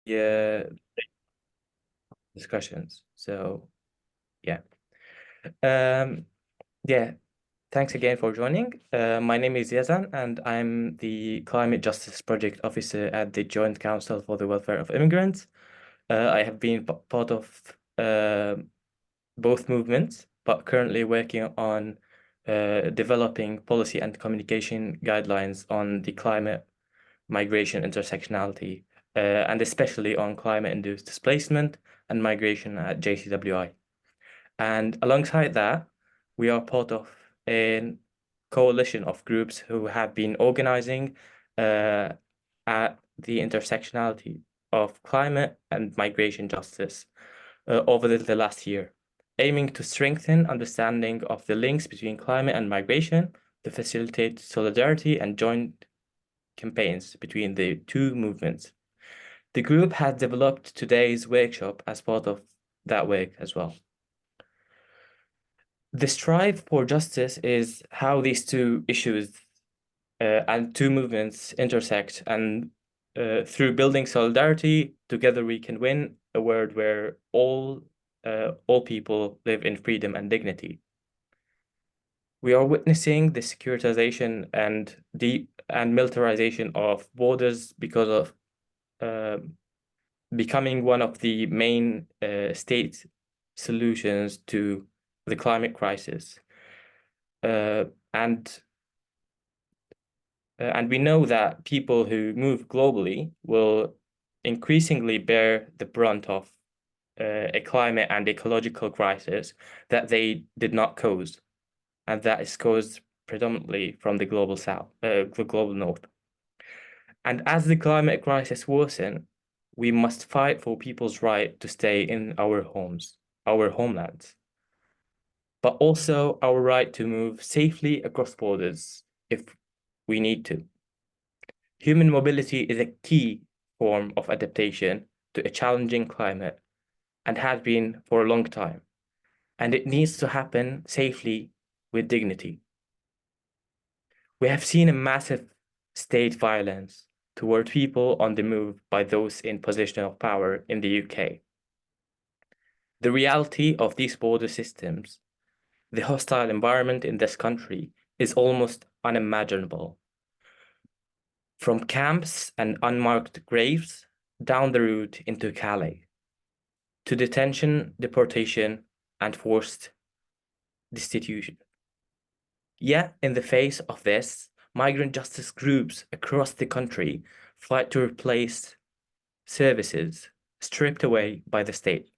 uh, discussions. So yeah. Um, yeah, thanks again for joining. My name is Yazan, and I'm the Climate Justice Project Officer at the Joint Council for the Welfare of Immigrants. I have been part of both movements, but currently working on developing policy and communication guidelines on the climate migration intersectionality, and especially on climate-induced displacement and migration at JCWI. And alongside that, we are part of a coalition of groups who have been organizing at the intersectionality of climate and migration justice over the last year, aiming to strengthen understanding of the links between climate and migration to facilitate solidarity and joint campaigns between the two movements. The group has developed today's workshop as part of that work as well. The strive for justice is how these two issues and two movements intersect, and through building solidarity, together we can win a world where all people live in freedom and dignity. We are witnessing the securitization and militarization of borders because of becoming one of the main state solutions to the climate crisis. And we know that people who move globally will increasingly bear the brunt of a climate and ecological crisis that they did not cause, and that is caused predominantly from the global south, the global north. And as the climate crisis worsens, we must fight for people's right to stay in our homes, our homelands, but also our right to move safely across borders if we need to. Human mobility is a key form of adaptation to a challenging climate and has been for a long time, and it needs to happen safely with dignity. We have seen a massive state violence toward people on the move by those in position of power in the UK. The reality of these border systems, the hostile environment in this country, is almost unimaginable. From camps and unmarked graves down the route into Calais, to detention, deportation, and forced destitution. Yet, in the face of this, migrant justice groups across the country fight to replace services stripped away by the state,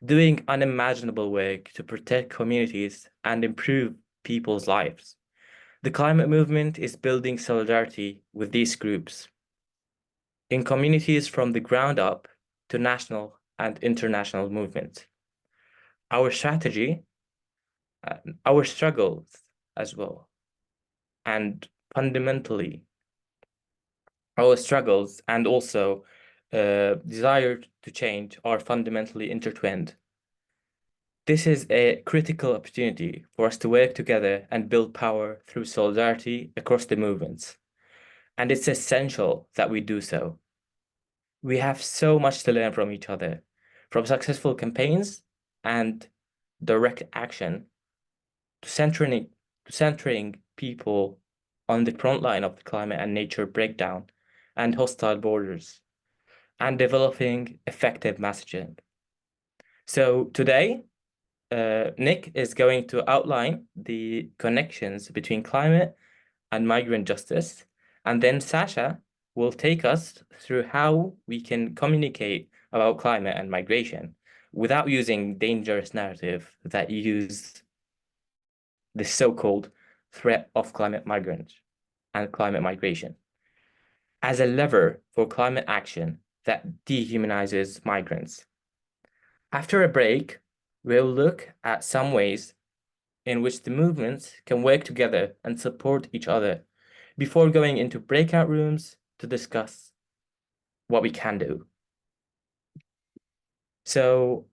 doing unimaginable work to protect communities and improve people's lives. The climate movement is building solidarity with these groups in communities from the ground up to national and international movements. Our strategy, our struggles as well, and fundamentally, our struggles and also desire to change are fundamentally intertwined. This is a critical opportunity for us to work together and build power through solidarity across the movements. And it's essential that we do so. We have so much to learn from each other, from successful campaigns and direct action to centering people on the front line of the climate and nature breakdown and hostile borders, and developing effective messaging. So today, Nick is going to outline the connections between climate and migrant justice, and then Sasha will take us through how we can communicate about climate and migration without using dangerous narrative that use the so-called threat of climate migrants and climate migration as a lever for climate action that dehumanizes migrants. After a break, we'll look at some ways in which the movements can work together and support each other before going into breakout rooms to discuss what we can do. So,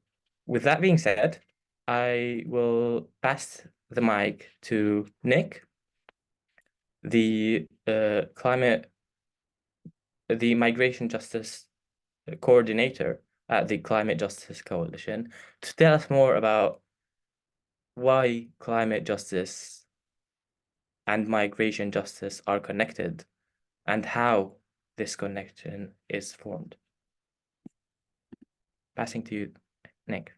with that being said, I will pass the mic to Nick, the migration justice coordinator at the Climate Justice Coalition, to tell us more about why climate justice and migration justice are connected and how this connection is formed. Passing to you, Nick.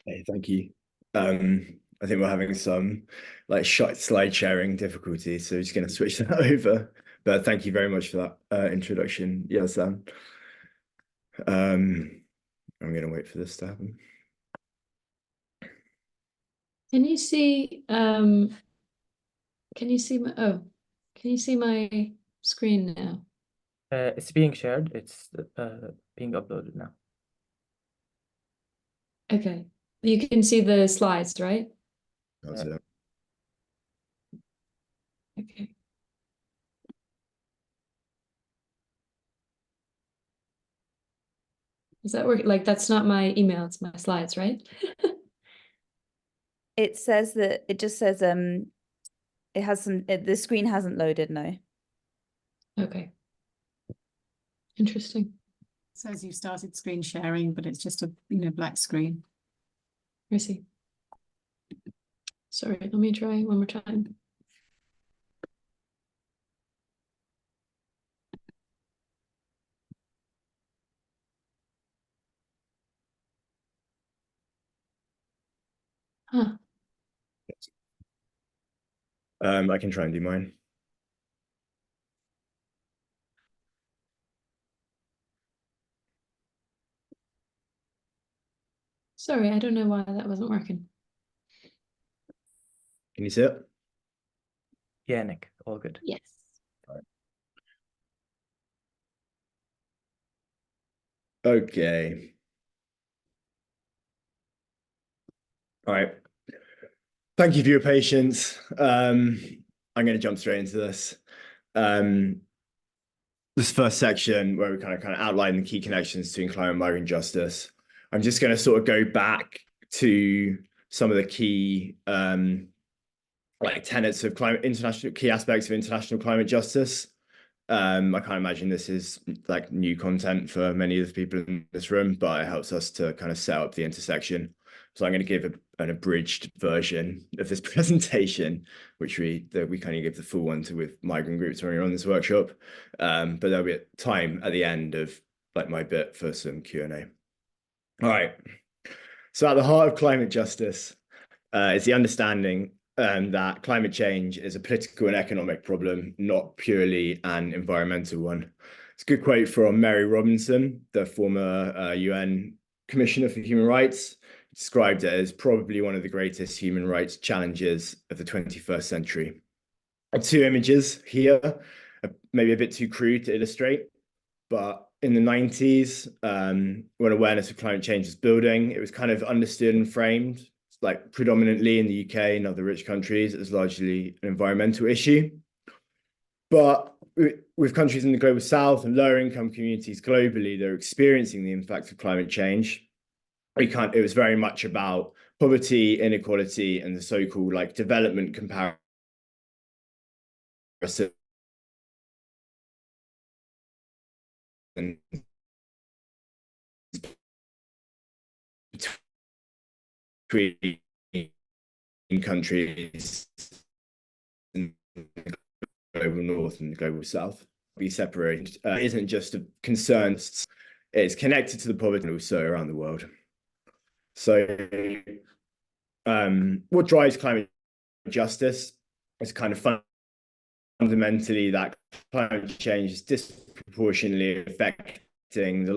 Hey, thank you. I think we're having some like slide sharing difficulties, so we're just going to switch that over. But thank you very much for that introduction, Yazan. I'm going to wait for this to happen. Can you see my screen now? It's being shared. It's being uploaded now. Okay. You can see the slides, right? That's it. Okay. Does that work? Like, that's not my email, it's my slides, right? It says that it just says it has some the screen hasn't loaded, no. Okay. Interesting. Says you started screen sharing, but it's just a black screen. I see. Sorry, let me try one more time. Huh. I can try and do mine. Sorry, I don't know why that wasn't working. Can you see it? Yeah, Nick, all good. Yes. Okay. All right. Thank you for your patience. I'm going to jump straight into this. This first section where we kind of outline the key connections between climate and migrant justice. I'm just going to sort of go back to some of the key tenets of key aspects of international climate justice. I can't imagine this is like new content for many of the people in this room, but it helps us to kind of set up the intersection. So I'm going to give an abridged version of this presentation, which we kind of give the full one to with migrant groups when we're on this workshop. But there'll be a time at the end of like my bit for some Q&A. All right. So at the heart of climate justice is the understanding that climate change is a political and economic problem, not purely an environmental one. It's a good quote from Mary Robinson, the former UN Commissioner for Human Rights, described it as probably one of the greatest human rights challenges of the 21st century. Two images here, maybe a bit too crude to illustrate, but in the 90s, when awareness of climate change was building, it was kind of understood and framed like predominantly in the UK and other rich countries as largely an environmental issue. But with countries in the global south and lower income communities globally, they're experiencing the impacts of climate change. It was very much about poverty, inequality, and the so-called like development comparison between countries in the global north and the global south. Be separated isn't just a concern, it's connected to the poverty and also around the world. So what drives climate justice is kind of fundamentally that climate change is disproportionately affecting the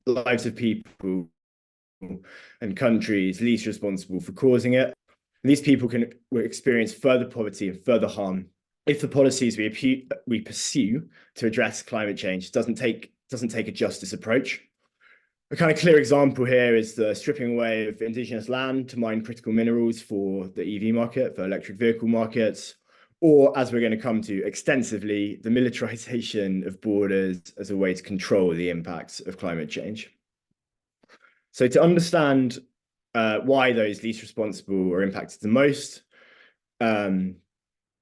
lives of people and countries least responsible for causing it. And these people will experience further poverty and further harm if the policies we pursue to address climate change doesn't take a justice approach. A kind of clear example here is the stripping away of indigenous land to mine critical minerals for the EV market, for electric vehicle markets, or as we're going to come to extensively, the militarization of borders as a way to control the impacts of climate change. So to understand why those least responsible are impacted the most,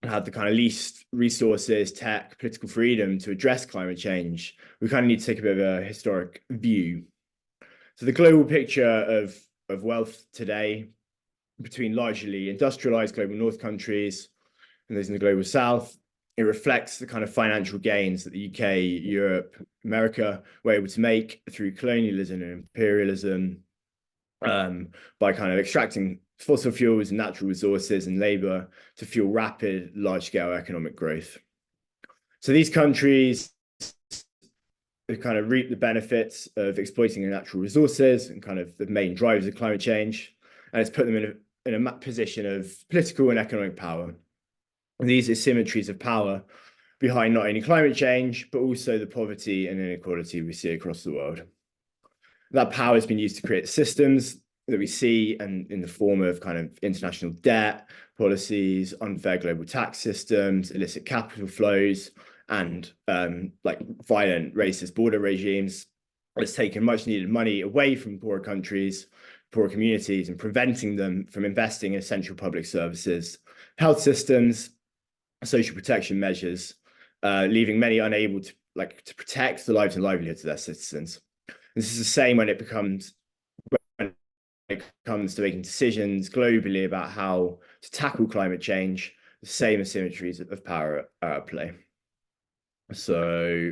and had the kind of least resources, tech, political freedom to address climate change, we kind of need to take a bit of a historic view. So the global picture of wealth today between largely industrialized global north countries and those in the global south, it reflects the kind of financial gains that the UK, Europe, America were able to make through colonialism and imperialism, by kind of extracting fossil fuels and natural resources and labor to fuel rapid, large-scale economic growth. So these countries kind of reap the benefits of exploiting the natural resources and kind of the main drivers of climate change, and it's put them in a position of political and economic power. And these asymmetries of power behind not only climate change, but also the poverty and inequality we see across the world. That power has been used to create systems that we see, and in the form of kind of international debt, policies, unfair global tax systems, illicit capital flows, and like violent racist border regimes. It's taken much needed money away from poorer countries, poorer communities, and preventing them from investing in essential public services, health systems, social protection measures, leaving many unable to protect the lives and livelihoods of their citizens. This is the same when it comes to making decisions globally about how to tackle climate change. The same asymmetries of power are at play. So,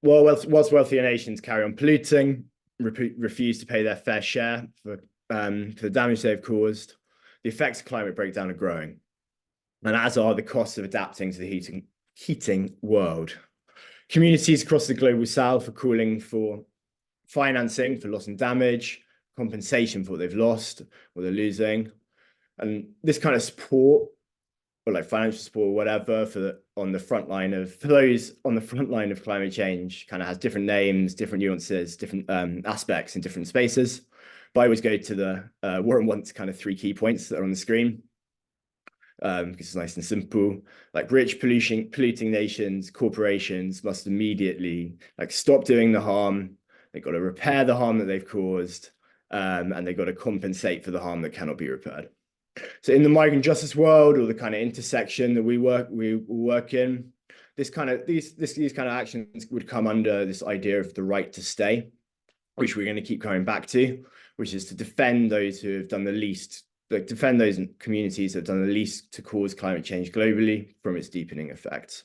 whilst wealthier nations carry on polluting, refuse to pay their fair share for the damage they've caused, the effects of climate breakdown are growing, and as are the costs of adapting to the heating world. Communities across the global south are calling for financing for loss and damage, compensation for what they've lost or they're losing, and this kind of support, or like financial support or whatever, for those on the front line of climate change, kind of has different names, different nuances, different aspects in different spaces. But I always go to the Warren wants kind of 3 key points that are on the screen, because it's nice and simple. Like rich polluting nations, corporations must immediately stop doing the harm. They've got to repair the harm that they've caused, and they've got to compensate for the harm that cannot be repaired. So in the migrant justice world, or the kind of intersection that we work in, these kind of actions would come under this idea of the right to stay, which we're going to keep coming back to, which is to defend those who have done the least, defend those communities that have done the least to cause climate change globally from its deepening effects.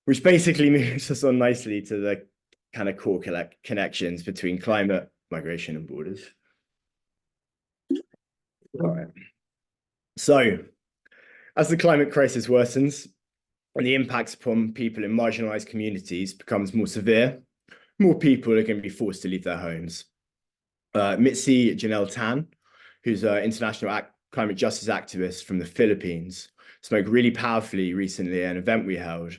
Which basically moves us on nicely to the kind of core connections between climate, migration, and borders. All right. So, as the climate crisis worsens and the impacts upon people in marginalized communities becomes more severe, more people are going to be forced to leave their homes. Mitzi Janelle Tan, who's an international climate justice activist from the Philippines, spoke really powerfully recently at an event we held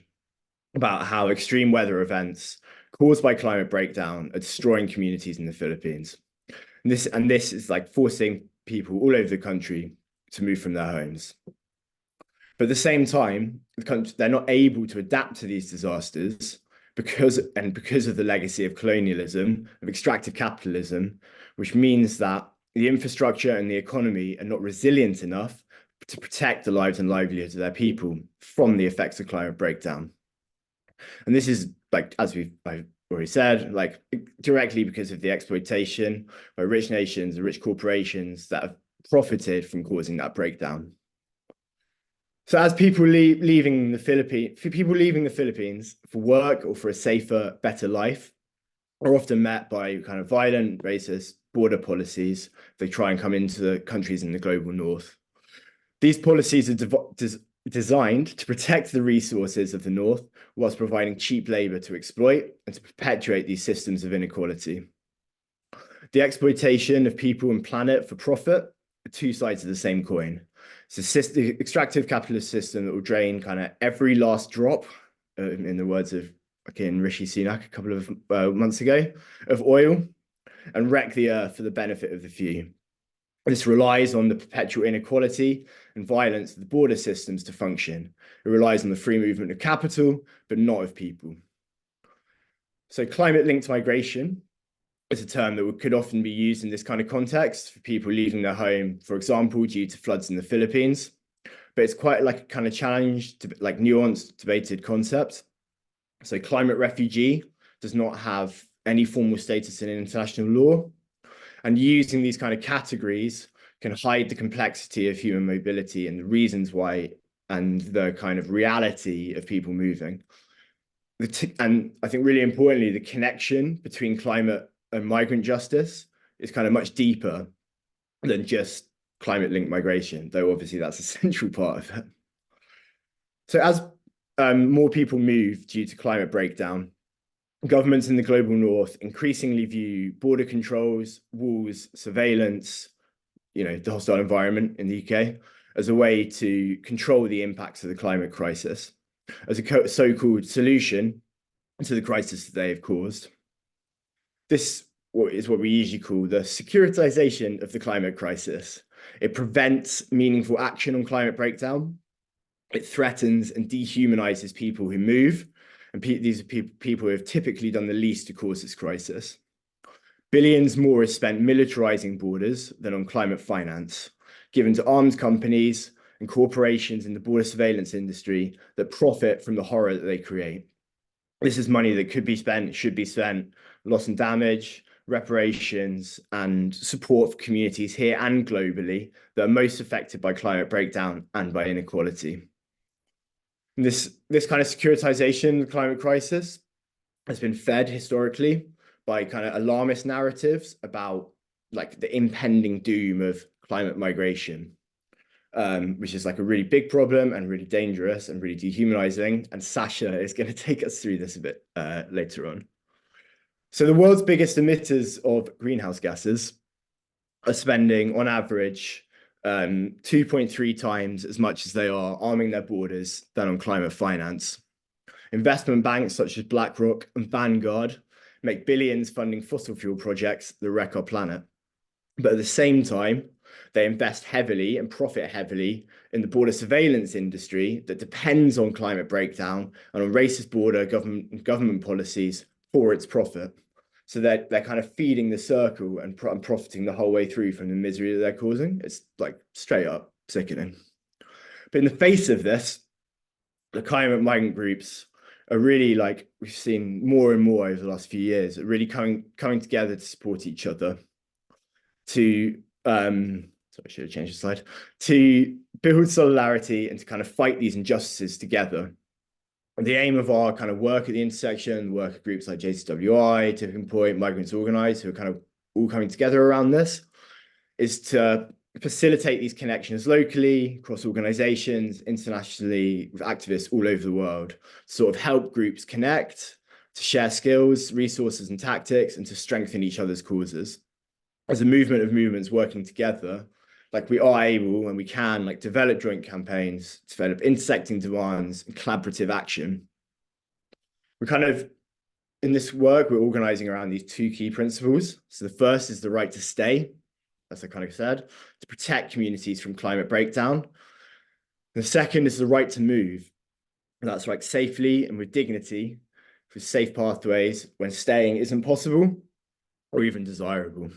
about how extreme weather events caused by climate breakdown are destroying communities in the Philippines. And this is forcing people all over the country to move from their homes. But at the same time, they're not able to adapt to these disasters because of the legacy of colonialism, of extractive capitalism, which means that the infrastructure and the economy are not resilient enough to protect the lives and livelihoods of their people from the effects of climate breakdown. And this is, as I've already said, directly because of the exploitation by rich nations and rich corporations that have profited from causing that breakdown. So as people leaving the Philippines for work or for a safer, better life, are often met by kind of violent, racist border policies. They try and come into the countries in the global north. These policies are designed to protect the resources of the north whilst providing cheap labor to exploit and to perpetuate these systems of inequality. The exploitation of people and planet for profit are 2 sides of the same coin. It's the extractive capitalist system that will drain kind of every last drop, in the words of Rishi Sunak a couple of months ago, of oil, and wreck the earth for the benefit of the few. This relies on the perpetual inequality and violence of the border systems to function. It relies on the free movement of capital, but not of people. So climate-linked migration It's a term that could often be used in this kind of context for people leaving their home, for example, due to floods in the Philippines. But it's quite like a kind of challenged, like nuanced, debated concept. So climate refugee does not have any formal status in international law. And using these kind of categories can hide the complexity of human mobility and the reasons why, and the kind of reality of people moving. And I think really importantly, the connection between climate and migrant justice is kind of much deeper than just climate-linked migration, though obviously that's a central part of it. So as more people move due to climate breakdown, governments in the global north increasingly view border controls, walls, surveillance, the hostile environment in the UK as a way to control the impacts of the climate crisis, as a so-called solution to the crisis that they have caused. This is what we usually call the securitization of the climate crisis. It prevents meaningful action on climate breakdown. It threatens and dehumanizes people who move, and these are people who have typically done the least to cause this crisis. Billions more is spent militarizing borders than on climate finance, given to arms companies and corporations in the border surveillance industry that profit from the horror that they create. This is money that could be spent, should be spent, loss and damage, reparations, and support for communities here and globally that are most affected by climate breakdown and by inequality. And this kind of securitization of the climate crisis has been fed historically by kind of alarmist narratives about like the impending doom of climate migration, which is like a really big problem and really dangerous and really dehumanizing. And Sasha is going to take us through this a bit later on. So the world's biggest emitters of greenhouse gases are spending on average 2.3 times as much as they are arming their borders than on climate finance. Investment banks such as BlackRock and Vanguard make billions funding fossil fuel projects that wreck our planet. But at the same time, they invest heavily and profit heavily in the border surveillance industry that depends on climate breakdown and on racist border government policies for its profit. So they're kind of feeding the circle and profiting the whole way through from the misery that they're causing. It's like straight up sickening. But in the face of this, the climate migrant groups are really, like we've seen more and more over the last few years, are really coming together to support each other, to sorry, I should have changed the slide, to build solidarity and to kind of fight these injustices together. And the aim of our kind of work at the intersection, work at groups like JCWI, Tipping Point, Migrants Organised, who are kind of all coming together around this, is to facilitate these connections locally, across organizations, internationally, with activists all over the world, sort of help groups connect, to share skills, resources and tactics, and to strengthen each other's causes. As a movement of movements working together, like we are able and we can like develop joint campaigns, develop intersecting demands and collaborative action. We're kind of, in this work, we're organizing around these two key principles. So the first is the right to stay, as I kind of said, to protect communities from climate breakdown. The second is the right to move. And that's like safely and with dignity, with safe pathways when staying isn't possible or even desirable.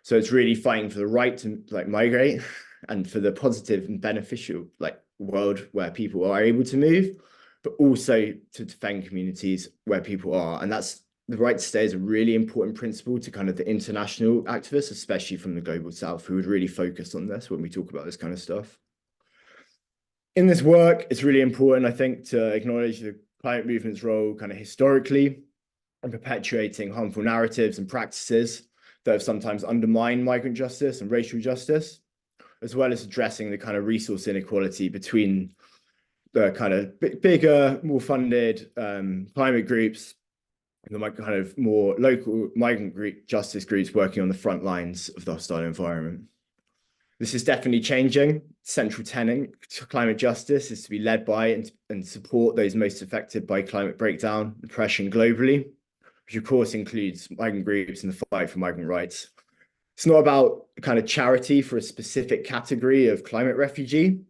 So it's really fighting for the right to like migrate and for the positive and beneficial like world where people are able to move, but also to defend communities where people are. And that's the right to stay is a really important principle to kind of the international activists, especially from the global south, who would really focus on this when we talk about this kind of stuff. In this work, it's really important, I think, to acknowledge the climate movement's role kind of historically in perpetuating harmful narratives and practices that have sometimes undermined migrant justice and racial justice, as well as addressing the kind of resource inequality between the kind of bigger, more funded climate groups and the kind of more local migrant justice groups working on the front lines of the hostile environment. This is definitely changing. Central tenet to climate justice is to be led by and support those most affected by climate breakdown, oppression globally, which of course includes migrant groups and the fight for migrant rights. It's not about kind of charity for a specific category of climate refugee.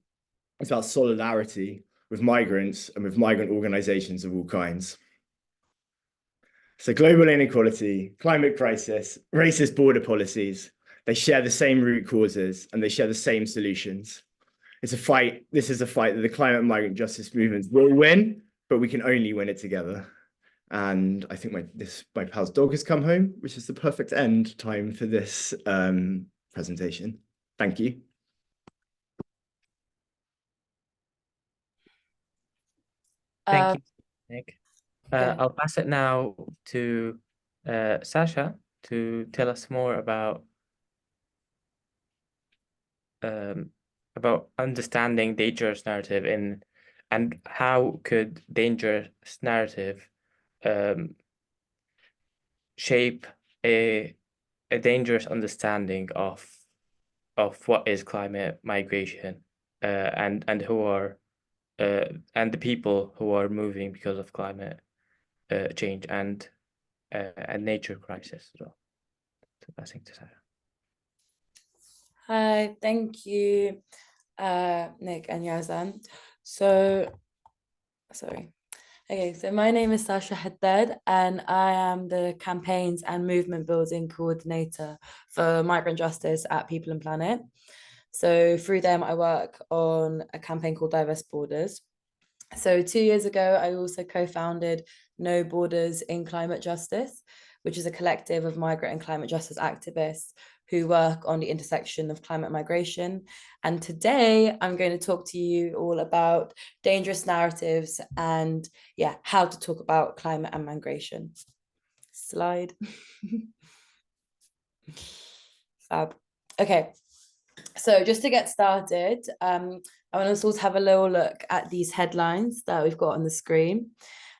It's about solidarity with migrants and with migrant organizations of all kinds. So global inequality, climate crisis, racist border policies, they share the same root causes and they share the same solutions. It's a fight. This is a fight that the climate and migrant justice movements will win, but we can only win it together. And I think my pal's dog has come home, which is the perfect end time for this presentation. Thank you. Thank you, Nick. okay. I'll pass it now to Sasha to tell us more about understanding dangerous narrative and how could dangerous narrative shape a dangerous understanding of what is climate migration and who are and the people who are moving because of climate change and nature crisis as well. So passing to Sarah. Hi, thank you, Nick and Yazan. So, sorry. Okay, so my name is Sasha Haddad, and I am the Campaigns and Movement Building Coordinator for Migrant Justice at People and Planet. So through them, I work on a campaign called Diverse Borders. So 2 years ago, I also co-founded No Borders in Climate Justice, which is a collective of migrant and climate justice activists who work on the intersection of climate migration. And today I'm going to talk to you all about dangerous narratives and how to talk about climate and migration. Slide. Fab. Okay. So just to get started, I want us all to have a little look at these headlines that we've got on the screen.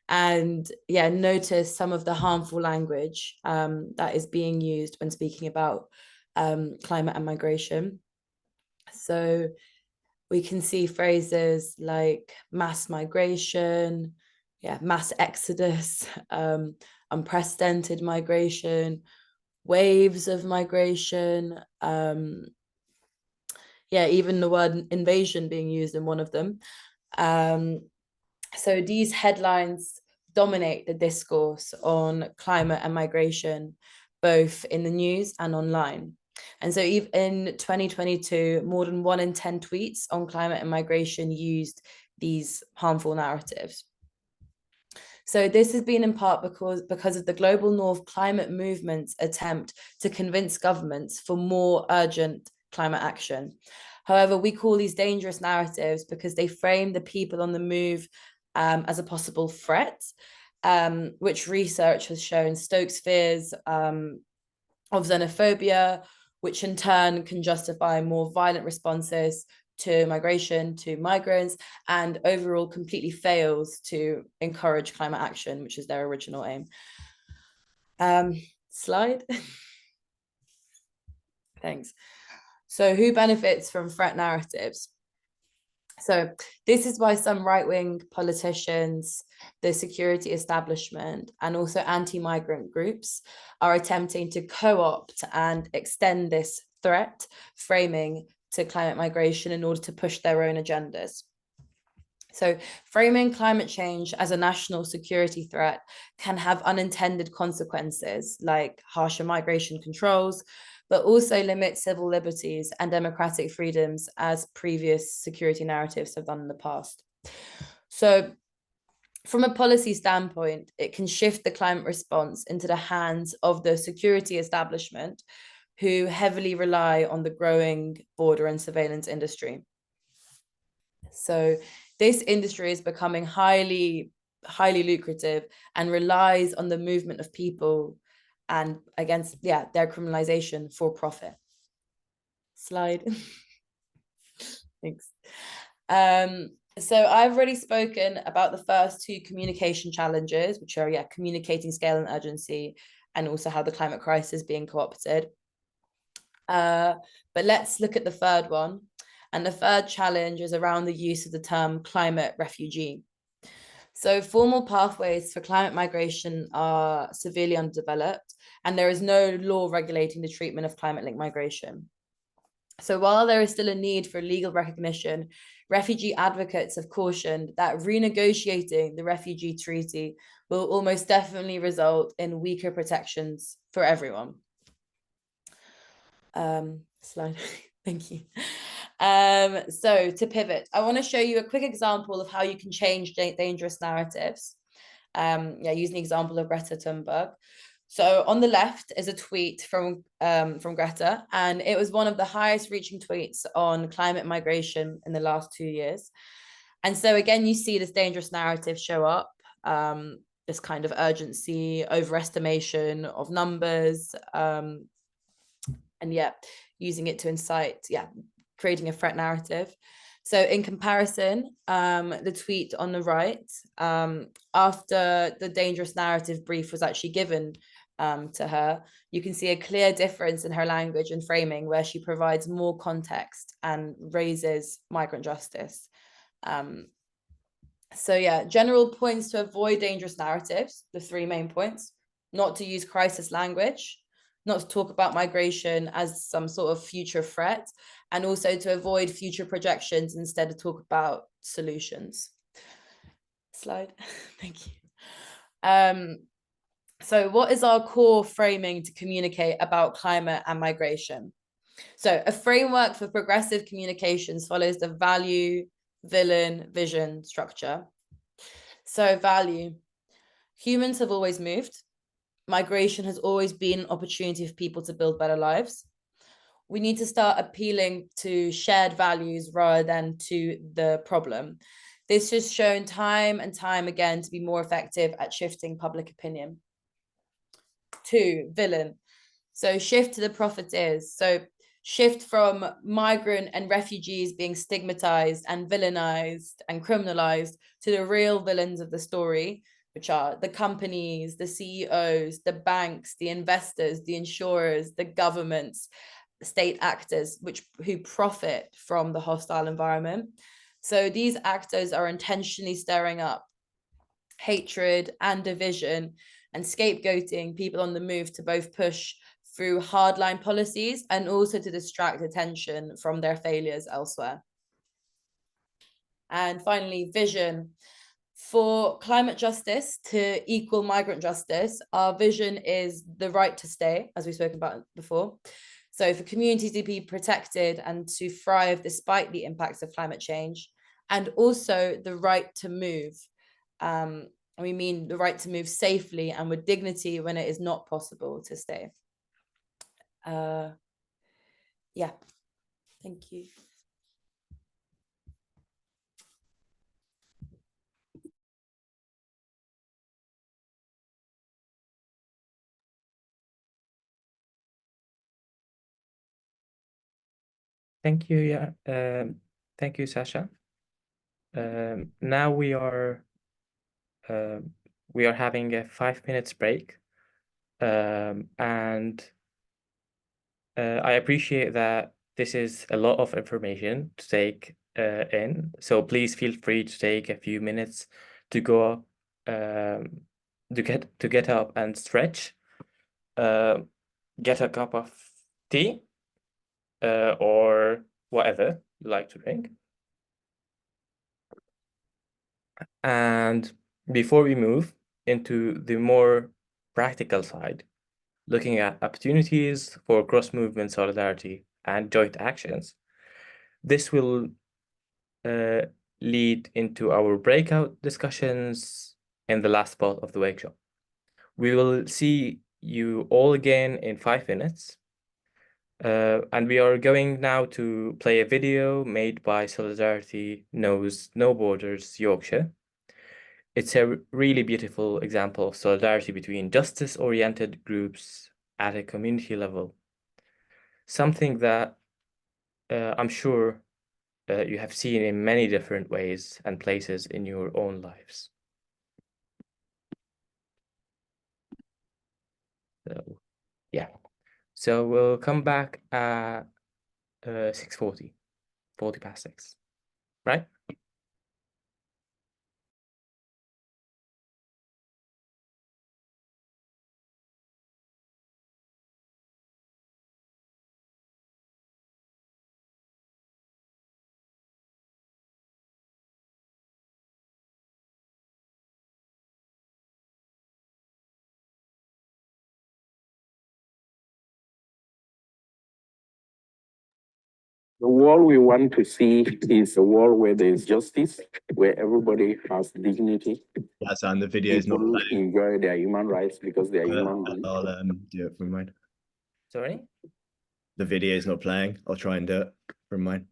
And notice some of the harmful language that is being used when speaking about climate and migration. So we can see phrases like mass migration, mass exodus, unprecedented migration, waves of migration, even the word invasion being used in one of them. So these headlines dominate the discourse on climate and migration, both in the news and online. And so even in 2022, more than 1 in 10 tweets on climate and migration used these harmful narratives. So this has been in part because of the Global North climate movement's attempt to convince governments for more urgent climate action. However, we call these dangerous narratives because they frame the people on the move as a possible threat, which research has shown stokes fears of xenophobia, which in turn can justify more violent responses to migration, to migrants, and overall completely fails to encourage climate action, which is their original aim. Slide. Thanks. So who benefits from threat narratives? So this is why some right-wing politicians, the security establishment, and also anti-migrant groups are attempting to co-opt and extend this threat framing to climate migration in order to push their own agendas. So framing climate change as a national security threat can have unintended consequences like harsher migration controls, but also limit civil liberties and democratic freedoms as previous security narratives have done in the past. So from a policy standpoint, it can shift the climate response into the hands of the security establishment who heavily rely on the growing border and surveillance industry. So this industry is becoming highly lucrative and relies on the movement of people and against their criminalization for profit. Slide. Thanks. So I've already spoken about the first 2 communication challenges, which are communicating scale and urgency, and also how the climate crisis is being co-opted. But let's look at the third one. And the third challenge is around the use of the term climate refugee. So formal pathways for climate migration are severely underdeveloped, and there is no law regulating the treatment of climate-linked migration. So while there is still a need for legal recognition, refugee advocates have cautioned that renegotiating the refugee treaty will almost definitely result in weaker protections for everyone. Slide. Thank you. So to pivot, I want to show you a quick example of how you can change dangerous narratives. Using the example of Greta Thunberg. So on the left is a tweet from Greta, and it was one of the highest reaching tweets on climate migration in the last 2 years. And so again, you see this dangerous narrative show up, this kind of urgency, overestimation of numbers, and using it to incite, creating a threat narrative. So in comparison, the tweet on the right, after the dangerous narrative brief was actually given to her, you can see a clear difference in her language and framing, where she provides more context and raises migrant justice. General points to avoid dangerous narratives, the 3 main points: not to use crisis language, not to talk about migration as some sort of future threat, and also to avoid future projections, instead of talk about solutions. Slide. Thank you. So what is our core framing to communicate about climate and migration? So a framework for progressive communications follows the value, villain, vision structure. So value: humans have always moved. Migration has always been an opportunity for people to build better lives. We need to start appealing to shared values rather than to the problem. This has shown time and time again to be more effective at shifting public opinion. 2, villain. So shift to the profiteers. So shift from migrant and refugees being stigmatized and villainized and criminalized to the real villains of the story, which are the companies, the CEOs, the banks, the investors, the insurers, the governments, state actors, who profit from the hostile environment. So these actors are intentionally stirring up hatred and division and scapegoating people on the move to both push through hardline policies and also to distract attention from their failures elsewhere. And finally, vision. For climate justice to equal migrant justice, our vision is the right to stay, as we've spoken about before. So for communities to be protected and to thrive despite the impacts of climate change, and also the right to move. We mean the right to move safely and with dignity when it is not possible to stay. Thank you. Thank you. Thank you, Sasha. Now we are having a 5 minutes break, and I appreciate that this is a lot of information to take in. So please feel free to take a few minutes to go up, to get up and stretch, get a cup of tea, or whatever you like to drink. And before we move into the more practical side, looking at opportunities for cross-movement solidarity and joint actions, this will lead into our breakout discussions in the last part of the workshop. We will see you all again in 5 minutes. And we are going now to play a video made by Solidarity Knows No Borders Yorkshire. It's a really beautiful example of solidarity between justice-oriented groups at a community level. Something that I'm sure you have seen in many different ways and places in your own lives. So, yeah. So we'll come back at 6:40, 40 past 6, right? The world we want to see is a world where there is justice, where everybody has dignity. That's and the video is not People playing. enjoy their human rights because they are human beings. I'll do it from mine. Sorry? The video is not playing. I'll try and do it from mine.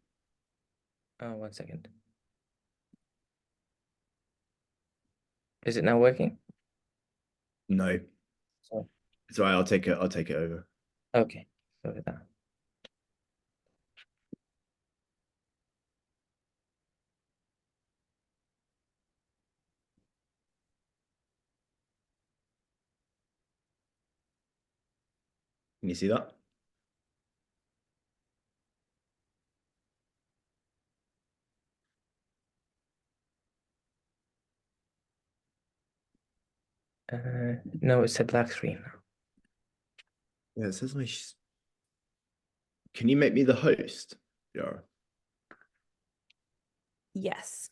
Oh, 1 second. Is it now working? No. Sorry. It's all right. I'll take it over. Okay. Go with that. Can you see that? No, it's a black screen. Yeah, it says my. Can you make me the host, Yara? Yes.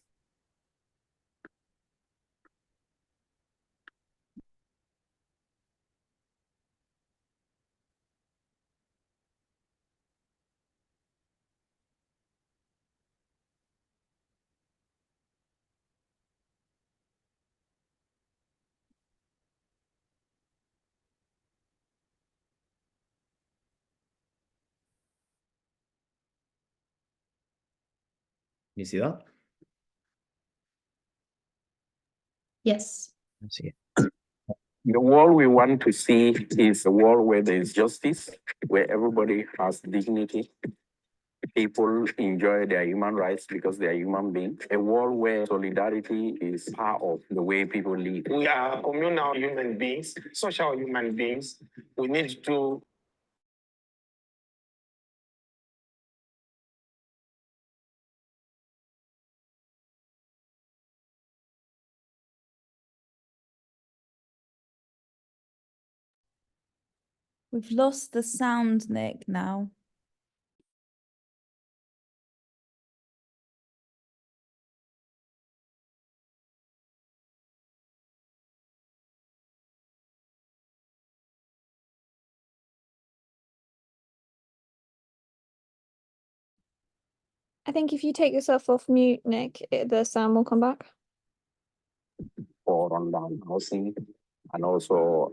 Can you see that? Yes. Let's see. The world we want to see is a world where there is justice, where everybody has dignity. People enjoy their human rights because they are human beings. A world where solidarity is part of the way people live. We are communal human beings, social human beings. We need to We've lost the sound, Nick, now. I think if you take yourself off mute, Nick, the sound will come back. for rundown housing. And also,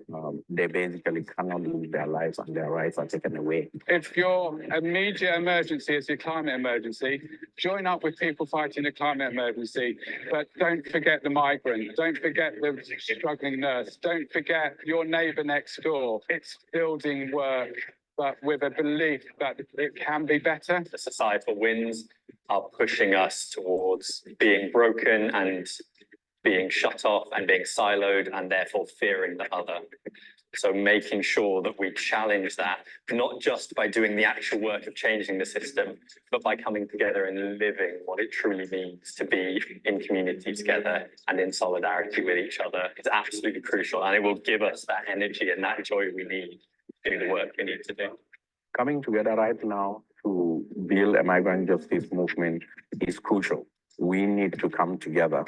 they basically cannot live their lives and their rights are taken away. If your immediate emergency is your climate emergency, join up with people fighting the climate emergency. But don't forget the migrant. Don't forget the struggling nurse. Don't forget your neighbour next door. It's building work, but with a belief that it can be better. The societal winds are pushing us towards being broken and being shut off and being siloed and therefore fearing the other. So making sure that we challenge that, not just by doing the actual work of changing the system, but by coming together and living what it truly means to be in community together and in solidarity with each other. It's absolutely crucial, and it will give us that energy and that joy we need to do the work we need to do. Coming together right now to build a migrant justice movement is crucial. We need to come together.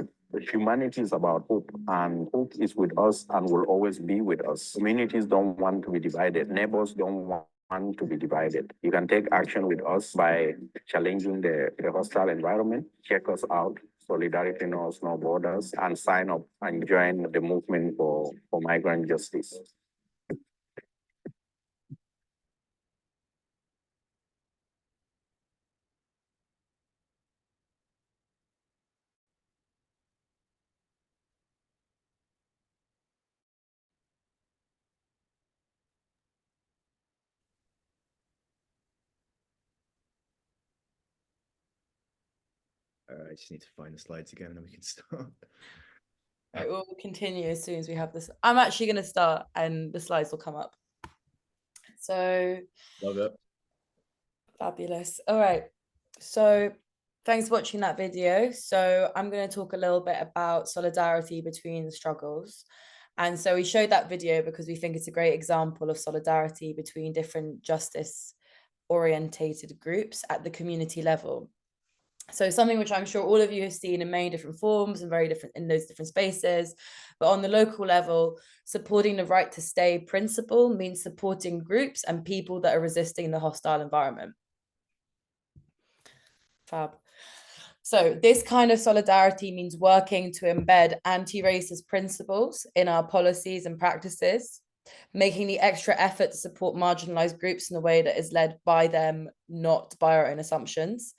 Humanity is about hope, and hope is with us and will always be with us. Communities don't want to be divided. Neighbors don't want to be divided. You can take action with us by challenging the hostile environment. Check us out. Solidarity knows no borders, and sign up and join the movement for migrant justice. I just need to find the slides again and then we can start. It will continue as soon as we have this. I'm actually going to start and the slides will come up. So Love it. fabulous. All right. So thanks for watching that video. So I'm going to talk a little bit about solidarity between the struggles. And so we showed that video because we think it's a great example of solidarity between different justice orientated groups at the community level. So something which I'm sure all of you have seen in many different forms and very different in those different spaces. But on the local level, supporting the right to stay principle means supporting groups and people that are resisting the hostile environment. Fab. So this kind of solidarity means working to embed anti-racist principles in our policies and practices, making the extra effort to support marginalized groups in a way that is led by them, not by our own assumptions.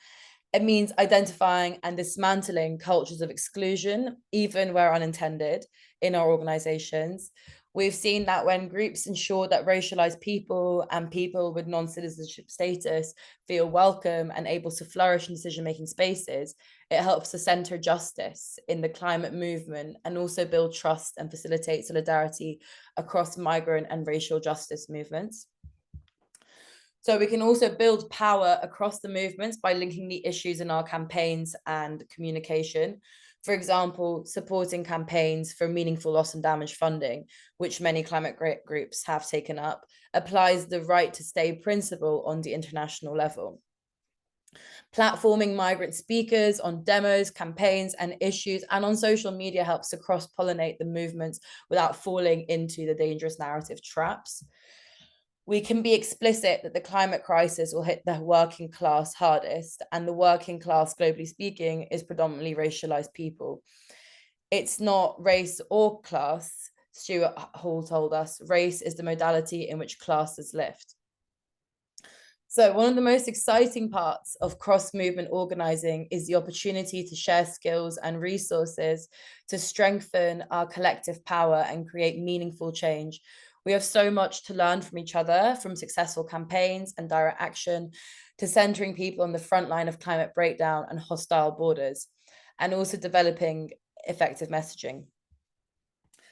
It means identifying and dismantling cultures of exclusion, even where unintended, in our organizations. We've seen that when groups ensure that racialized people and people with non-citizenship status feel welcome and able to flourish in decision-making spaces, it helps to center justice in the climate movement and also build trust and facilitate solidarity across migrant and racial justice movements. So we can also build power across the movements by linking the issues in our campaigns and communication. For example, supporting campaigns for meaningful loss and damage funding, which many climate groups have taken up, applies the right to stay principle on the international level. Platforming migrant speakers on demos, campaigns, and issues, and on social media helps to cross-pollinate the movements without falling into the dangerous narrative traps. We can be explicit that the climate crisis will hit the working class hardest, and the working class, globally speaking, is predominantly racialized people. It's not race or class, Stuart Hall told us. Race is the modality in which class is lived. So one of the most exciting parts of cross-movement organizing is the opportunity to share skills and resources to strengthen our collective power and create meaningful change. We have so much to learn from each other, from successful campaigns and direct action to centering people on the front line of climate breakdown and hostile borders, and also developing effective messaging.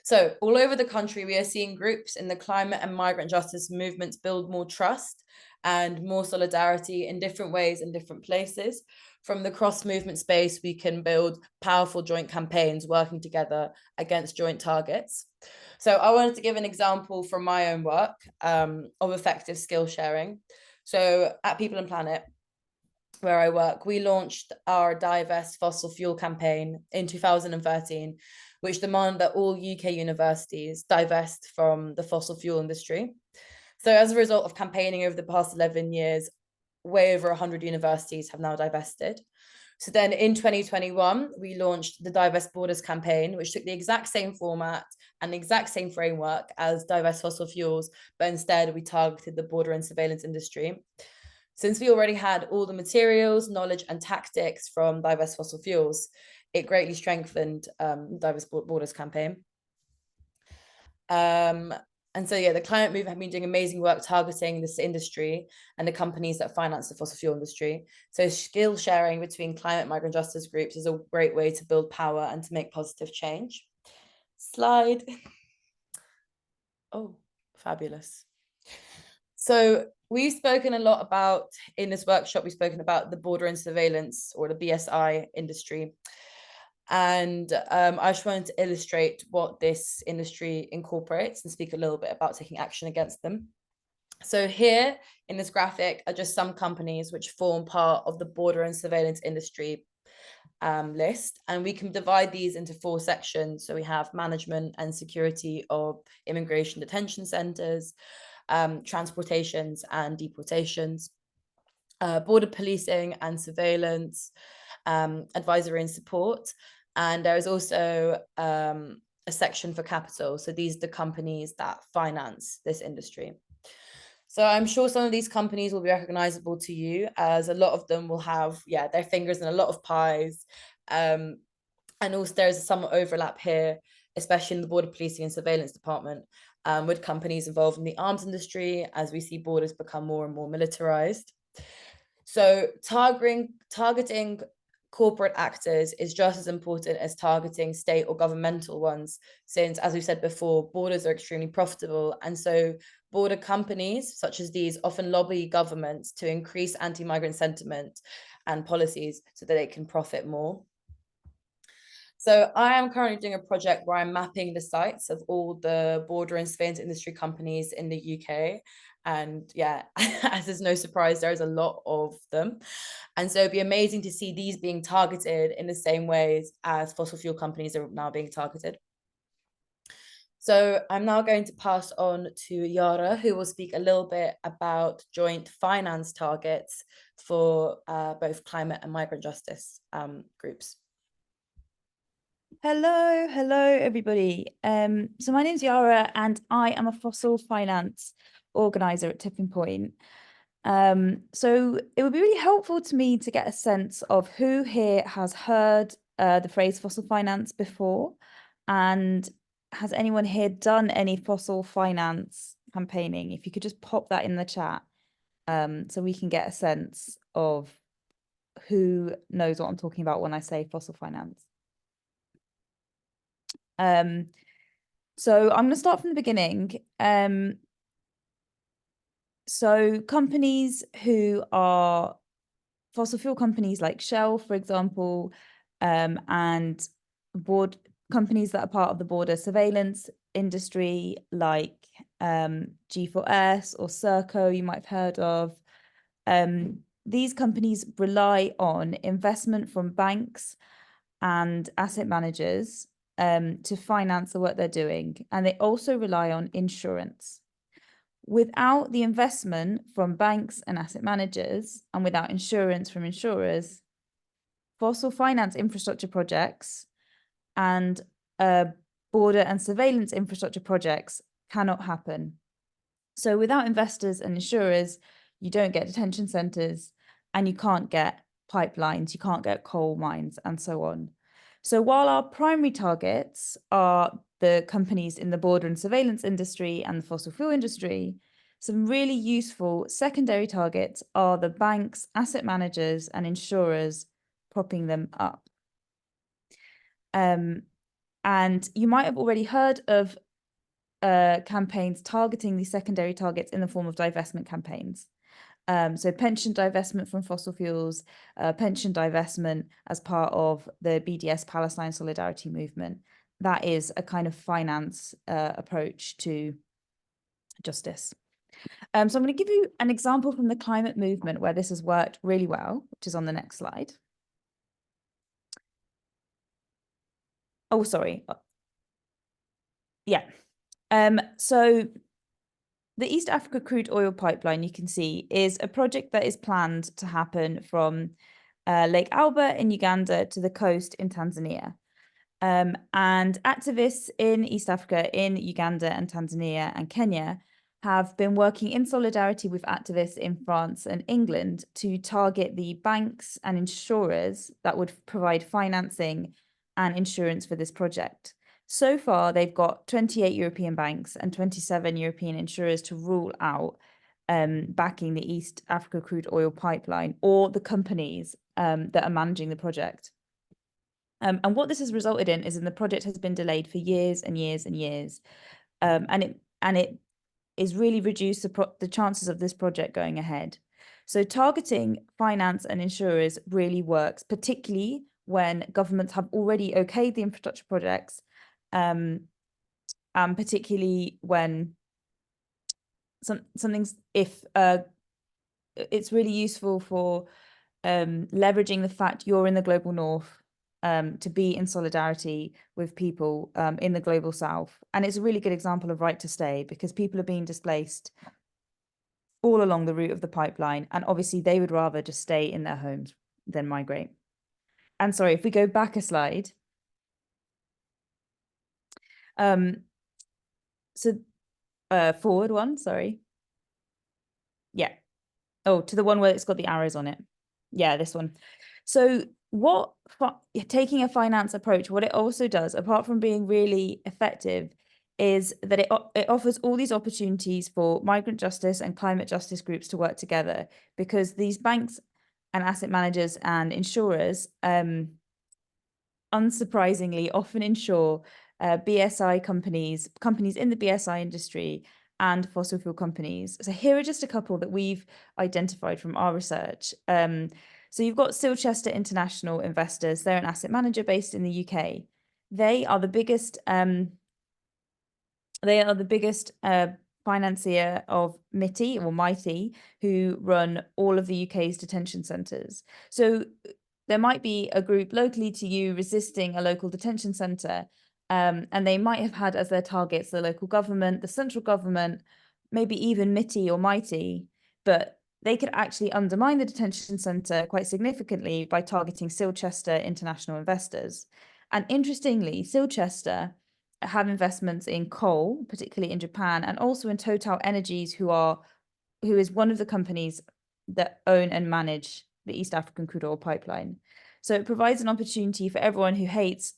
So all over the country, we are seeing groups in the climate and migrant justice movements build more trust and more solidarity in different ways in different places. From the cross-movement space, we can build powerful joint campaigns working together against joint targets. So I wanted to give an example from my own work of effective skill sharing. So at People and Planet, where I work, we launched our Divest Fossil Fuel campaign in 2013, which demanded that all UK universities divest from the fossil fuel industry. So as a result of campaigning over the past 11 years, way over 100 universities have now divested. So then in 2021, we launched the Divest Borders campaign, which took the exact same format and the exact same framework as Divest Fossil Fuels, but instead we targeted the border and surveillance industry. Since we already had all the materials, knowledge, and tactics from Divest Fossil Fuels, it greatly strengthened Divest Borders campaign. And so, yeah, the climate movement have been doing amazing work targeting this industry and the companies that finance the fossil fuel industry. So skill sharing between climate migrant justice groups is a great way to build power and to make positive change. Slide. Oh, fabulous. So we've spoken a lot about, in this workshop, we've spoken about the border and surveillance, or the BSI industry. And I just wanted to illustrate what this industry incorporates and speak a little bit about taking action against them. So here in this graphic are just some companies which form part of the border and surveillance industry list. And we can divide these into 4 sections. So we have management and security of immigration detention centers, transportations and deportations, border policing and surveillance, advisory and support. And there is also a section for capital. So these are the companies that finance this industry. So I'm sure some of these companies will be recognizable to you, as a lot of them will have, their fingers in a lot of pies. And also there's some overlap here, especially in the border policing and surveillance department, with companies involved in the arms industry, as we see borders become more and more militarized. So targeting corporate actors is just as important as targeting state or governmental ones, since, as we said before, borders are extremely profitable. And so border companies such as these often lobby governments to increase anti-migrant sentiment and policies so that they can profit more. So I am currently doing a project where I'm mapping the sites of all the border and surveillance industry companies in the UK. And as is no surprise, there is a lot of them. And so it'd be amazing to see these being targeted in the same ways as fossil fuel companies are now being targeted. So I'm now going to pass on to Yara, who will speak a little bit about joint finance targets for both climate and migrant justice groups. Hello, everybody. So my name's Yara, and I am a fossil finance organizer at Tipping Point. So it would be really helpful to me to get a sense of who here has heard the phrase fossil finance before, and has anyone here done any fossil finance campaigning? If you could just pop that in the chat, so we can get a sense of who knows what I'm talking about when I say fossil finance. So I'm going to start from the beginning. So companies who are fossil fuel companies like Shell, for example, and companies that are part of the border surveillance industry like G4S or Serco, you might have heard of. These companies rely on investment from banks and asset managers to finance the work they're doing. And they also rely on insurance. Without the investment from banks and asset managers, and without insurance from insurers, fossil finance infrastructure projects and border and surveillance infrastructure projects cannot happen. So without investors and insurers, you don't get detention centres, and you can't get pipelines, you can't get coal mines, and so on. So while our primary targets are the companies in the border and surveillance industry and the fossil fuel industry, some really useful secondary targets are the banks, asset managers, and insurers propping them up. And you might have already heard of campaigns targeting these secondary targets in the form of divestment campaigns. So pension divestment from fossil fuels, pension divestment as part of the BDS Palestine Solidarity Movement. That is a kind of finance approach to justice. So I'm going to give you an example from the climate movement where this has worked really well, which is on the next slide. Oh, sorry. Yeah. So the East Africa crude oil pipeline, you can see, is a project that is planned to happen from Lake Albert in Uganda to the coast in Tanzania. And activists in East Africa, in Uganda and Tanzania and Kenya, have been working in solidarity with activists in France and England to target the banks and insurers that would provide financing and insurance for this project. So far, they've got 28 European banks and 27 European insurers to rule out backing the East Africa crude oil pipeline or the companies that are managing the project. And what this has resulted in is that the project has been delayed for years and years and years. And it is really reduced the chances of this project going ahead. So targeting finance and insurers really works, particularly when governments have already okayed the infrastructure projects, and particularly when it's really useful for leveraging the fact you're in the global north to be in solidarity with people in the global south. And it's a really good example of right to stay, because people are being displaced all along the route of the pipeline, and obviously they would rather just stay in their homes than migrate. And sorry, if we go back a slide. Forward one, sorry. Yeah. Oh, to the one where it's got the arrows on it. Yeah, this one. So taking a finance approach, what it also does, apart from being really effective, is that it offers all these opportunities for migrant justice and climate justice groups to work together, because these banks and asset managers and insurers, unsurprisingly, often insure BSI companies in the BSI industry and fossil fuel companies. So here are just a couple that we've identified from our research. So you've got Silchester International Investors. They're an asset manager based in the UK. They are the biggest financier of MITI or Mighty, who run all of the UK's detention centres. So there might be a group locally to you resisting a local detention centre, and they might have had as their targets the local government, the central government, maybe even MITI or Mighty, but they could actually undermine the detention centre quite significantly by targeting Silchester international investors. And interestingly, Silchester have investments in coal, particularly in Japan, and also in Total Energies, who is one of the companies that own and manage the East African crude oil pipeline. So it provides an opportunity for everyone who hates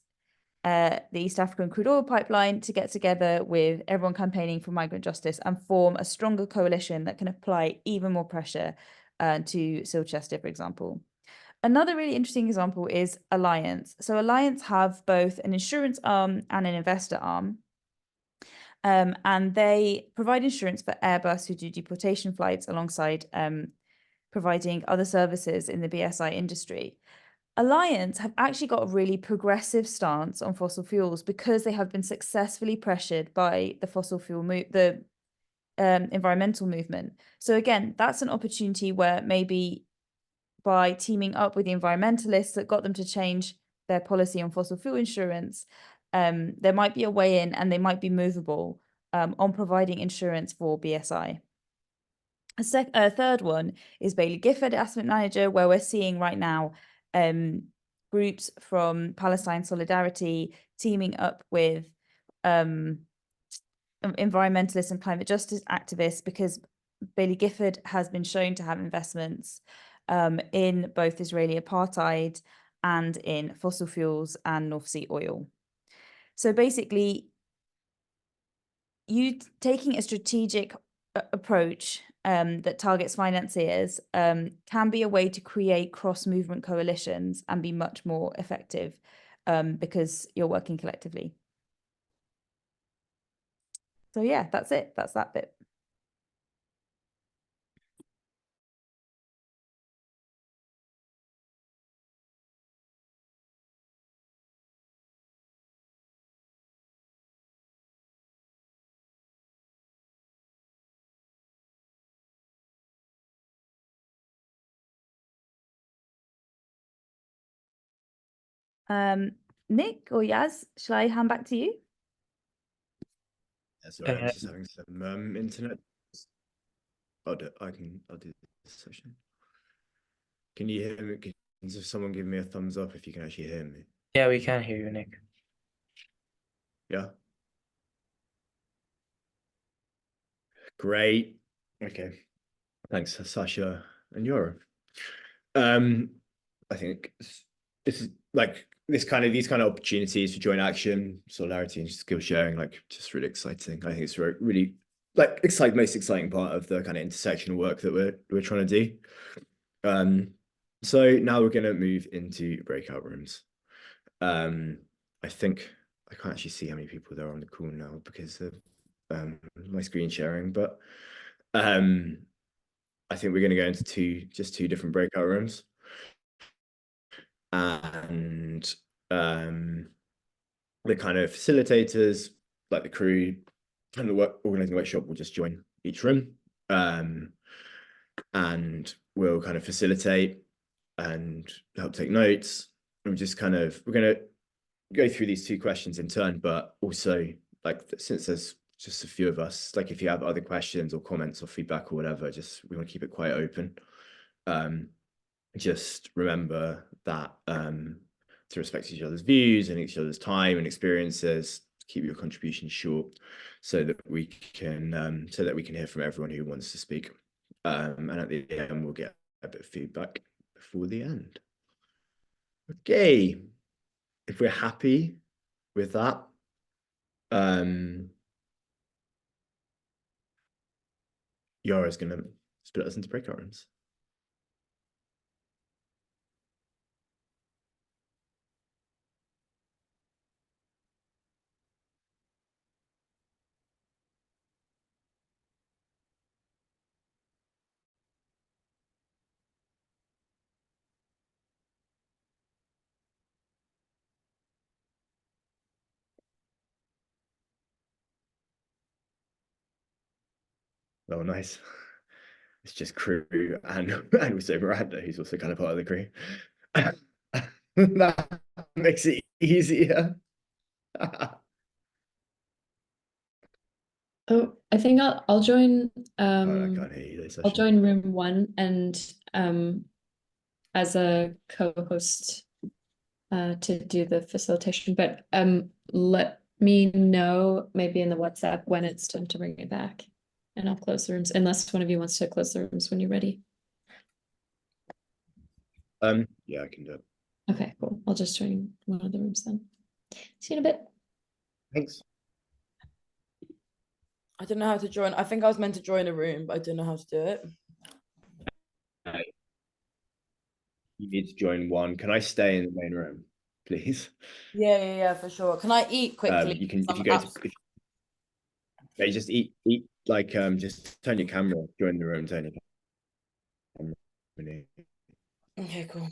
the East African crude oil pipeline to get together with everyone campaigning for migrant justice and form a stronger coalition that can apply even more pressure to Silchester, for example. Another really interesting example is Alliance. So Alliance have both an insurance arm and an investor arm. And they provide insurance for Airbus, who do deportation flights, alongside providing other services in the BSI industry. Alliance have actually got a really progressive stance on fossil fuels because they have been successfully pressured by the fossil fuel environmental movement. So again, that's an opportunity where maybe by teaming up with the environmentalists that got them to change their policy on fossil fuel insurance, there might be a way in, and they might be movable on providing insurance for BSI. A third one is Baillie Gifford, Asset Manager, where we're seeing right now groups from Palestine Solidarity teaming up with environmentalists and climate justice activists, because Baillie Gifford has been shown to have investments in both Israeli apartheid and in fossil fuels and North Sea oil. So basically, you taking a strategic approach that targets financiers can be a way to create cross-movement coalitions and be much more effective because you're working collectively. So yeah, that's it. That's that bit. Nick or Yaz, shall I hand back to you? Yeah, sorry, I'm just having some internet. I'll do this session. Can you hear me? Can someone give me a thumbs up if you can actually hear me? Yeah, we can hear you, Nick. Yeah. Great. Okay. Thanks, Sasha and Yora. I think this is like these kind of opportunities for joint action, solidarity, and skill sharing, like just really exciting. I think it's really like most exciting part of the kind of intersectional work that we're trying to do. So now we're gonna move into breakout rooms. I think I can't actually see how many people there are on the call now because of my screen sharing, but I think we're going to go into two different breakout rooms, and the kind of facilitators, like the crew and the organizing workshop, will just join each room, and we'll kind of facilitate and help take notes. And we're going to go through these two questions in turn, but also, like, since there's just a few of us, like if you have other questions or comments or feedback or whatever, we want to keep it quite open. Just remember that to respect each other's views and each other's time and experiences, keep your contributions short so that we can hear from everyone who wants to speak. And at the end, we'll get a bit of feedback before the end. Okay, if we're happy with that, Yara's going to split us into breakout rooms. Oh, nice. It's just crew and also Miranda, who's also kind of part of the crew. That makes it easier. Oh, I think I'll join I can't hear you. I'll join room 1 and as a co-host to do the facilitation, but let me know maybe in the WhatsApp when it's time to bring it back, and I'll close the rooms unless one of you wants to close the rooms when you're ready. Yeah, I can do it. Okay, cool. I'll just join one of the rooms then. See you in a bit. Thanks. I don't know how to join. I think I was meant to join a room, but I don't know how to do it. You need to join one. Can I stay in the main room, please? Yeah, for sure. Can I eat quickly? You can, if you go to, they just eat like, just turn your camera, join the room, turn your camera. Okay, cool.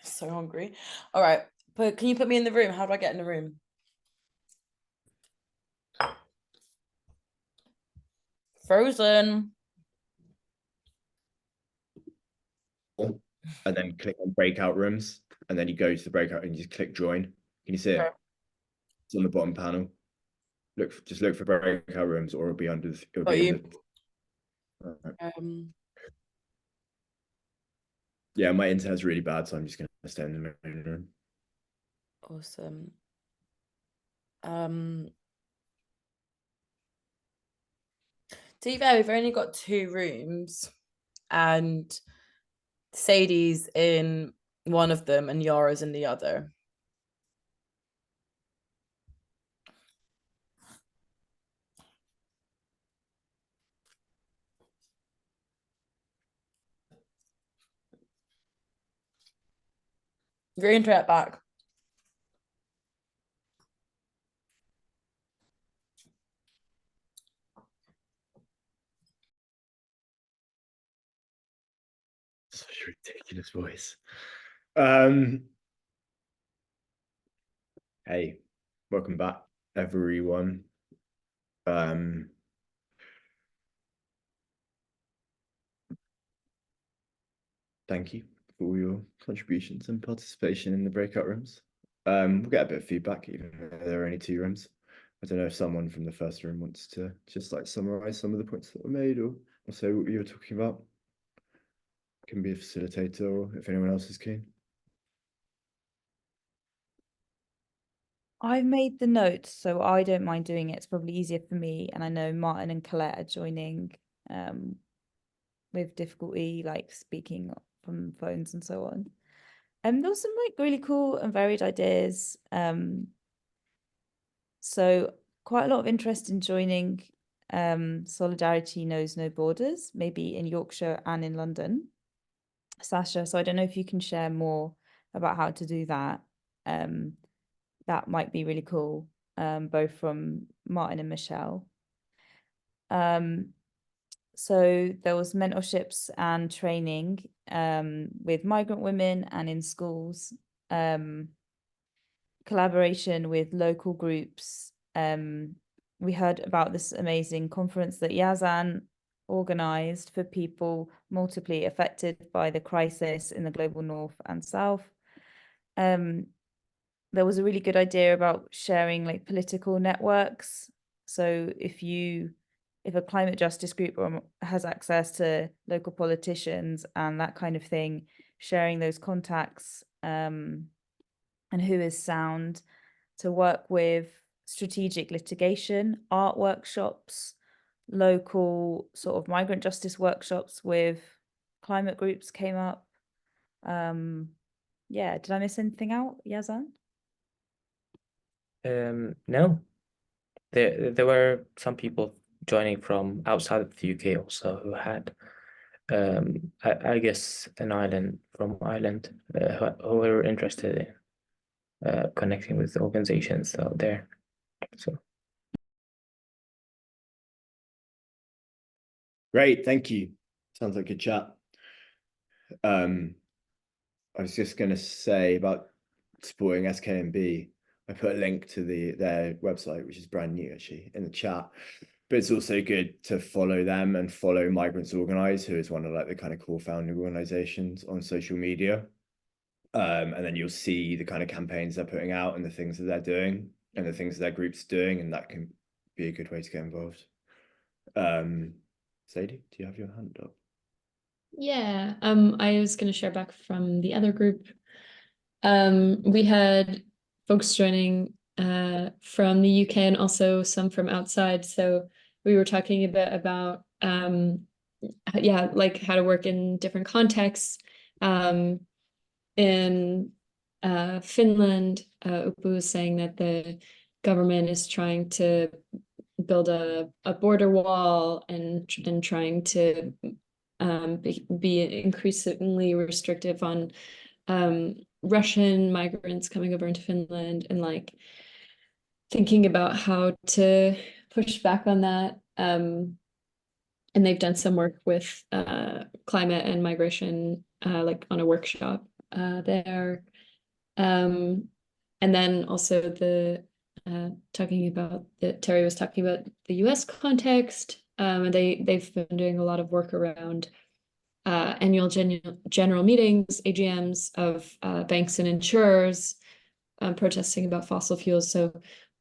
So hungry. All right, but can you put me in the room? How do I get in the room? Frozen. And then click on breakout rooms, and then you go to the breakout and you just click join. Can you see it? Okay. It's on the bottom panel. Just look for breakout rooms, or it'll be under the, it'll be in the, yeah, my internet's really bad, so I'm just gonna stay in the main room. Awesome. To be fair, we've only got 2 rooms, and Sadie's in one of them and Yara's in the other. Your internet back. Such a ridiculous voice. Hey, welcome back, everyone. Thank you for all your contributions and participation in the breakout rooms. We'll get a bit of feedback, even though there are only 2 rooms. I don't know if someone from the first room wants to just like summarize some of the points that were made, or say what you were talking about. Can be a facilitator, or if anyone else is keen. I've made the notes, so I don't mind doing it. It's probably easier for me. And I know Martin and Colette are joining with difficulty, like speaking from phones and so on. And there was some like really cool and varied ideas. So quite a lot of interest in joining Solidarity Knows No Borders, maybe in Yorkshire and in London. Sasha, so I don't know if you can share more about how to do that. That might be really cool, both from Martin and Michelle. So there was mentorships and training with migrant women and in schools, collaboration with local groups. We heard about this amazing conference that Yazan organized for people multiply affected by the crisis in the global north and south. There was a really good idea about sharing like political networks. So if a climate justice group has access to local politicians and that kind of thing, sharing those contacts and who is sound to work with strategic litigation, art workshops, local sort of migrant justice workshops with climate groups came up. Yeah, did I miss anything out, Yazan? No, there were some people joining from outside of the UK also who had, I guess, an island from Ireland who were interested in connecting with organizations out there. So Great, thank you. Sounds like a chat. I was just going to say about supporting SKMB. I put a link to their website, which is brand new actually, in the chat. But it's also good to follow them and follow Migrants Organize, who is one of like the kind of core founding organizations on social media. And then you'll see the kind of campaigns they're putting out and the things that they're doing and the things that their group's doing, and that can be a good way to get involved. Sadie, do you have your hand up? Yeah, I was going to share back from the other group. We had folks joining from the UK and also some from outside. So we were talking a bit about yeah, like how to work in different contexts. In Finland, Upu was saying that the government is trying to build a border wall and trying to be increasingly restrictive on Russian migrants coming over into Finland, and like thinking about how to push back on that. And they've done some work with climate and migration, like on a workshop there. And then also talking about that Terry was talking about the US context. And they've been doing a lot of work around annual general meetings, AGMs of banks and insurers protesting about fossil fuels. So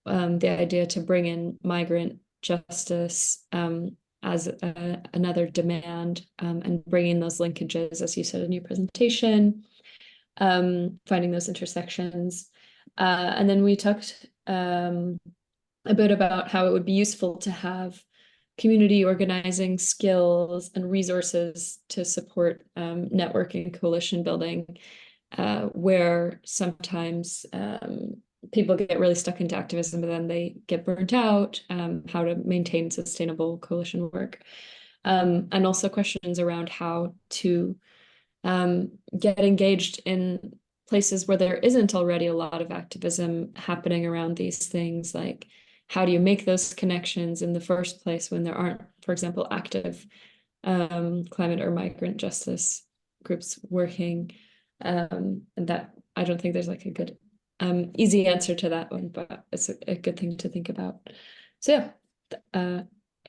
the idea to bring in migrant justice as another demand, and bringing those linkages, as you said in your presentation, finding those intersections. And then we talked a bit about how it would be useful to have community organizing skills and resources to support networking, coalition building, where sometimes people get really stuck into activism, but then they get burnt out, how to maintain sustainable coalition work. And also questions around how to get engaged in places where there isn't already a lot of activism happening around these things. Like, how do you make those connections in the first place when there aren't, for example, active climate or migrant justice groups working? And that, I don't think there's like a good easy answer to that one, but it's a good thing to think about. So yeah,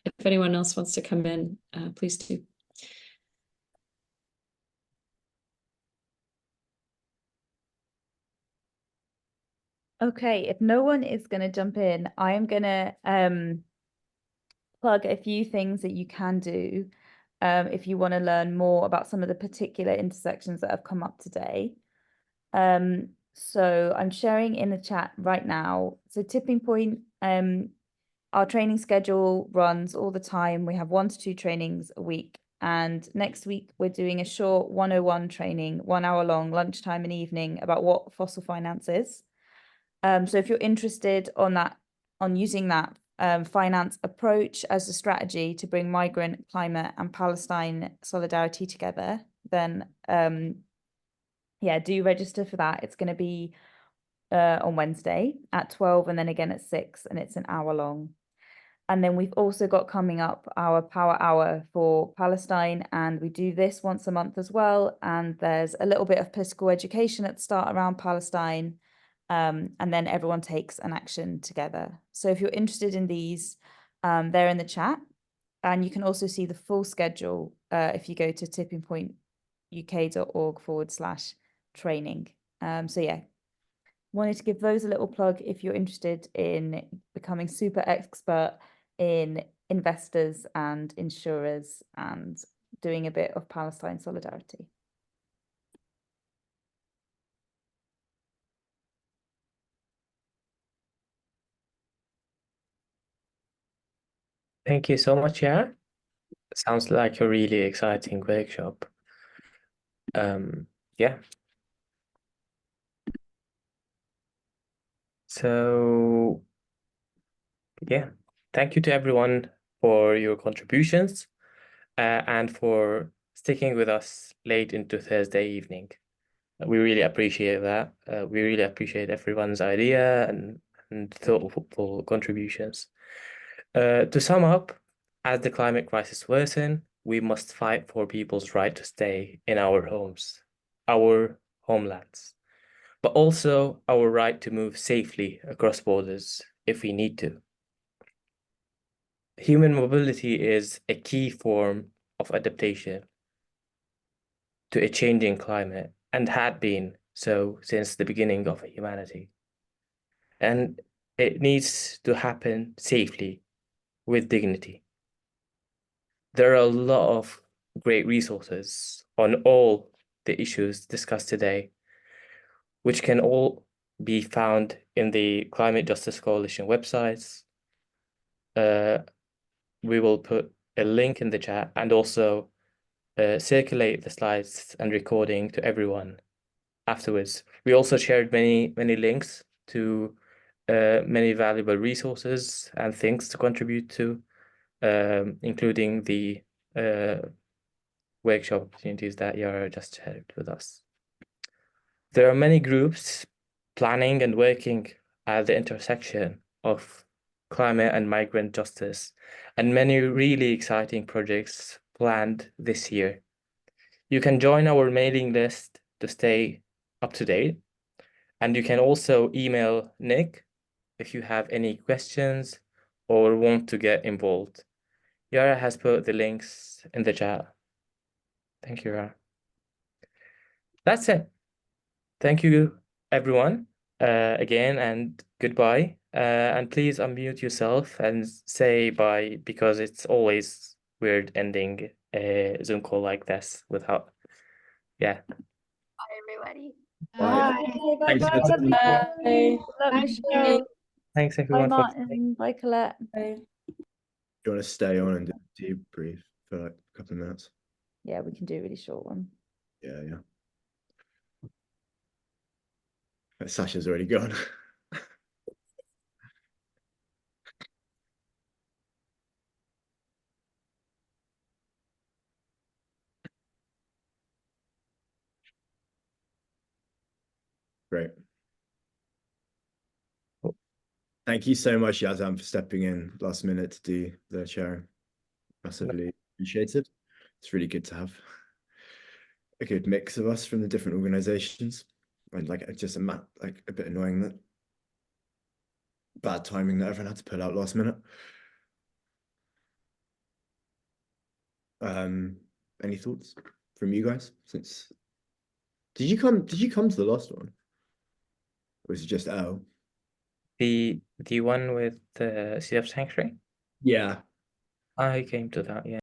if anyone else wants to come in, please do. Okay, if no one is going to jump in, I am going to plug a few things that you can do if you want to learn more about some of the particular intersections that have come up today. So I'm sharing in the chat right now. So Tipping Point, our training schedule runs all the time. We have 1 to 2 trainings a week. And next week, we're doing a short 101 training, 1 hour long, lunchtime and evening, about what fossil finance is. So if you're interested on using that finance approach as a strategy to bring migrant, climate, and Palestine solidarity together, then yeah, do register for that. It's going to be on Wednesday at 12 and then again at 6, and it's an hour long. And then we've also got coming up our Power Hour for Palestine, and we do this once a month as well. And there's a little bit of political education at the start around Palestine. And then everyone takes an action together. So if you're interested in these, they're in the chat. And you can also see the full schedule if you go to tippingpointuk.org/training. So yeah, wanted to give those a little plug if you're interested in becoming super expert in investors and insurers and doing a bit of Palestine solidarity. Thank you so much, yeah. Sounds like a really exciting workshop. Yeah. So yeah, thank you to everyone for your contributions and for sticking with us late into Thursday evening. We really appreciate that. We really appreciate everyone's idea and thoughtful contributions. To sum up, as the climate crisis worsens, we must fight for people's right to stay in our homes, our homelands, but also our right to move safely across borders if we need to. Human mobility is a key form of adaptation to a changing climate and had been so since the beginning of humanity. And it needs to happen safely with dignity. there are a lot of great resources on all the issues discussed today, which can all be found in the Climate Justice Coalition websites. We will put a link in the chat and also circulate the slides and recording to everyone afterwards. We also shared many links to many valuable resources and things to contribute to, including the workshop opportunities that Yara just shared with us. There are many groups planning and working at the intersection of climate and migrant justice, and many really exciting projects planned this year. You can join our mailing list to stay up to date, and you can also email Nick if you have any questions or want to get involved. Yara has put the links in the chat. Thank you, Yara. That's it. Thank you, everyone, again, and goodbye. And please unmute yourself and say bye, because it's always weird ending a Zoom call like this without, yeah. Bye, everybody. Bye. Bye. Thanks, Bye. everyone. Bye. Love Thank Michelle. you. Thanks, Bye, everyone, for Martin. Bye, Colette. Bye. You want to stay on and do a debrief for like a couple of minutes? Yeah, we can do a really short one. Yeah. Sasha's already gone. Great. Thank you so much, Yazam, for stepping in last minute to do the sharing. Massively appreciated. It's really good to have a good mix of us from the different organizations. And like just like a bit annoying that bad timing that everyone had to pull out last minute. Any thoughts from you guys? Since did you come to the last one? Or was it just the one with the Sea of Sanctuary? Yeah. I came to that, yeah.